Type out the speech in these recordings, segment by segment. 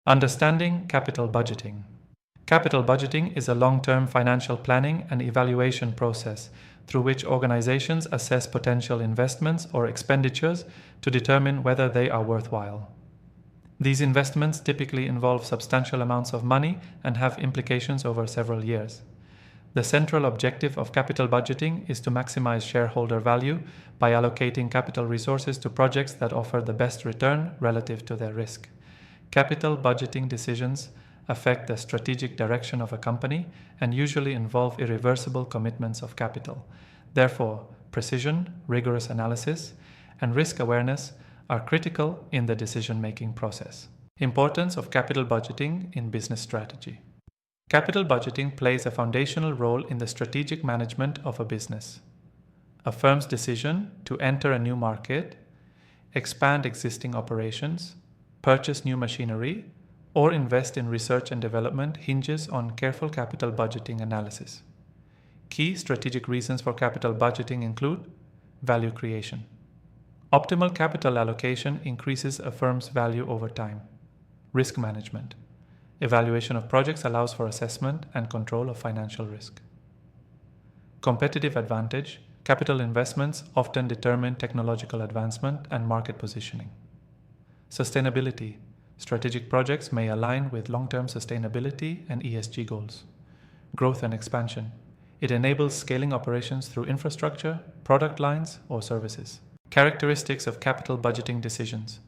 Understanding capital budgeting. Capital budgeting is a long-term financial planning and evaluation process through which organizations assess potential investments or expenditures to determine whether they are worthwhile. These investments typically involve substantial amounts of money and have implications over several years. The central objective of capital budgeting is to maximize shareholder value by allocating capital resources to projects that offer the best return relative to their risk. Capital budgeting decisions affect the strategic direction of a company and usually involve irreversible commitments of capital. Therefore, precision, rigorous analysis, and risk awareness are critical in the decision-making process. Importance of capital budgeting in business strategy. Capital budgeting plays a foundational role in the strategic management of a business. A firm's decision to enter a new market, expand existing operations, purchase new machinery, or invest in research and development hinges on careful capital budgeting analysis. Key strategic reasons for capital budgeting include value creation. Optimal capital allocation increases a firm's value over time. Risk management. Evaluation of projects allows for assessment and control of financial risk. Competitive advantage. Capital investments often determine technological advancement and market positioning. Sustainability. Strategic projects may align with long-term sustainability and ESG goals. Growth and expansion. It enables scaling operations through infrastructure, product lines, or services. Characteristics of capital budgeting decisions.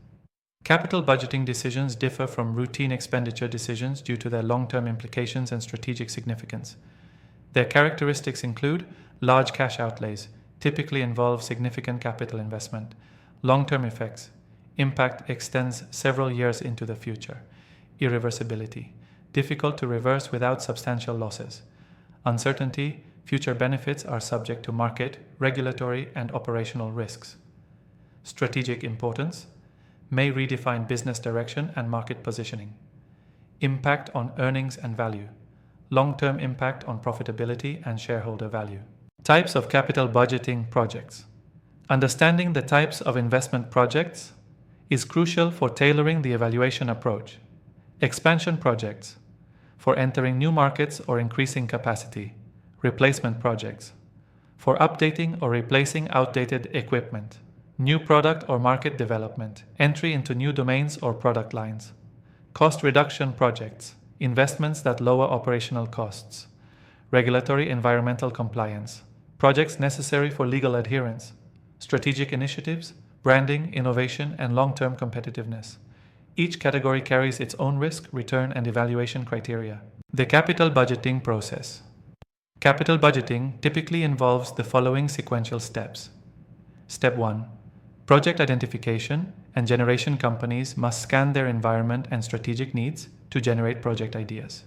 Capital budgeting decisions differ from routine expenditure decisions due to their long-term implications and strategic significance. Their characteristics include large cash outlays, typically involve significant capital investment. Long-term effects. Impact extends several years into the future. Irreversibility. Difficult to reverse without substantial losses. Uncertainty. Future benefits are subject to market, regulatory, and operational risks. Strategic importance. May redefine business direction and market positioning. Impact on earnings and value. Long-term impact on profitability and shareholder value. Types of capital budgeting projects. Understanding the types of investment projects is crucial for tailoring the evaluation approach. Expansion projects, for entering new markets or increasing capacity. Replacement projects, for updating or replacing outdated equipment. New product or market development, entry into new domains or product lines. Cost reduction projects, investments that lower operational costs. Regulatory environmental compliance, projects necessary for legal adherence. Strategic initiatives, branding, innovation, and long-term competitiveness. Each category carries its own risk, return, and evaluation criteria. The capital budgeting process. Capital budgeting typically involves the following sequential steps. Step 1. Project identification and generation. Companies must scan their environment and strategic needs to generate project ideas.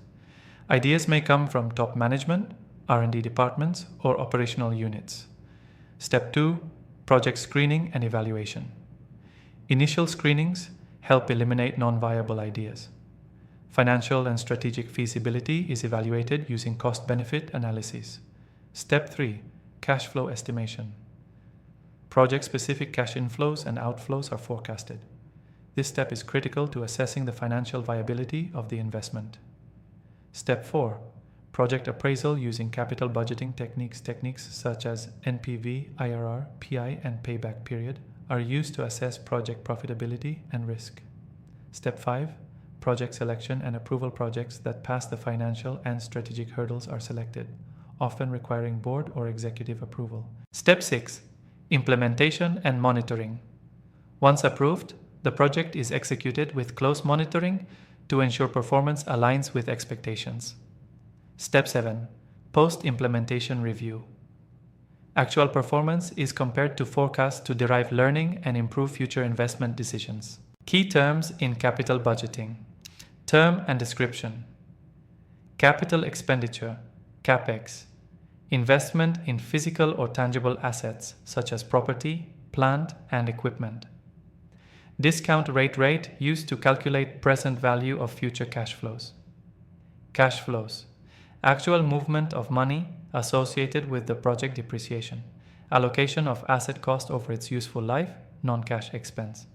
Ideas may come from top management, R&D departments, or operational units. Step 2. Project screening and evaluation. Initial screenings help eliminate non-viable ideas. Financial and strategic feasibility is evaluated using cost-benefit analysis. Step 3. Cash flow estimation. Project-specific cash inflows and outflows are forecasted. This step is critical to assessing the financial viability of the investment. Step 4. Project appraisal using capital budgeting techniques. Techniques such as NPV, IRR, PI, and payback period are used to assess project profitability and risk. Step 5. Project selection and approval. Projects that pass the financial and strategic hurdles are selected, often requiring board or executive approval. Step 6. Implementation and monitoring. Once approved, the project is executed with close monitoring to ensure performance aligns with expectations. Step 7. Post-implementation review. Actual performance is compared to forecasts to derive learning and improve future investment decisions. Key terms in capital budgeting. Term and description. Capital expenditure, CapEx. Investment in physical or tangible assets such as property, plant, and equipment. Discount rate used to calculate present value of future cash flows. Cash flows. Actual movement of money associated with the project depreciation. Allocation of asset cost over its useful life, non-cash expense.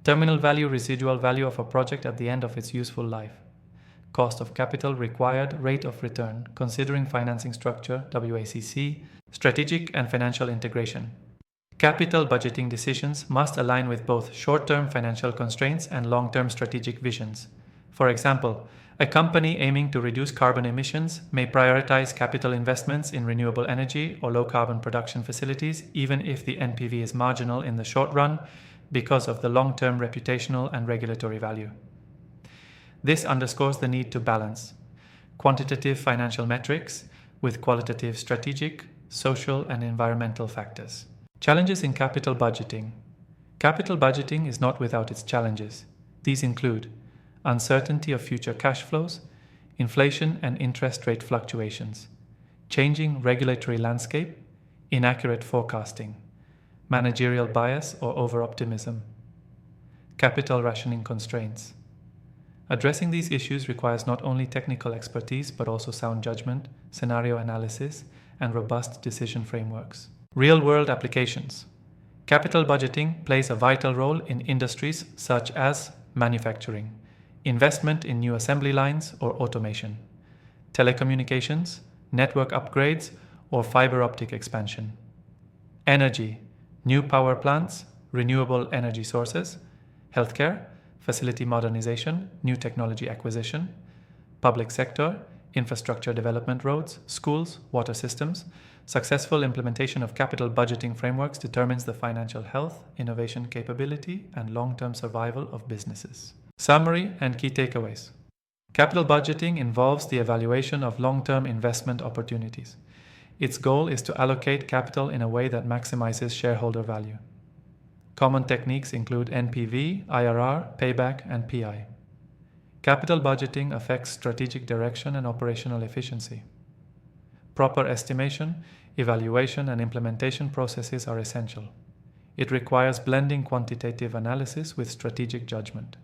Terminal value, residual value of a project at the end of its useful life. Cost of capital required, rate of return, considering financing structure, WACC, strategic and financial integration. Capital budgeting decisions must align with both short-term financial constraints and long-term strategic visions. For example, a company aiming to reduce carbon emissions may prioritize capital investments in renewable energy or low-carbon production facilities, even if the NPV is marginal in the short run because of the long-term reputational and regulatory value. This underscores the need to balance quantitative financial metrics with qualitative strategic, social, and environmental factors. Challenges in capital budgeting. Capital budgeting is not without its challenges. These include uncertainty of future cash flows, inflation and interest rate fluctuations, changing regulatory landscape, inaccurate forecasting, managerial bias or over-optimism, capital rationing constraints. Addressing these issues requires not only technical expertise but also sound judgment, scenario analysis, and robust decision frameworks. Real-world applications. Capital budgeting plays a vital role in industries such as manufacturing, investment in new assembly lines or automation, telecommunications, network upgrades, or fiber optic expansion. Energy, new power plants, renewable energy sources, healthcare, facility modernization, new technology acquisition, public sector, infrastructure development, roads, schools, water systems. Successful implementation of capital budgeting frameworks determines the financial health, innovation capability, and long-term survival of businesses. Summary and key takeaways. Capital budgeting involves the evaluation of long-term investment opportunities. Its goal is to allocate capital in a way that maximizes shareholder value. Common techniques include NPV, IRR, payback, and PI. Capital budgeting affects strategic direction and operational efficiency. Proper estimation, evaluation, and implementation processes are essential. It requires blending quantitative analysis with strategic judgment.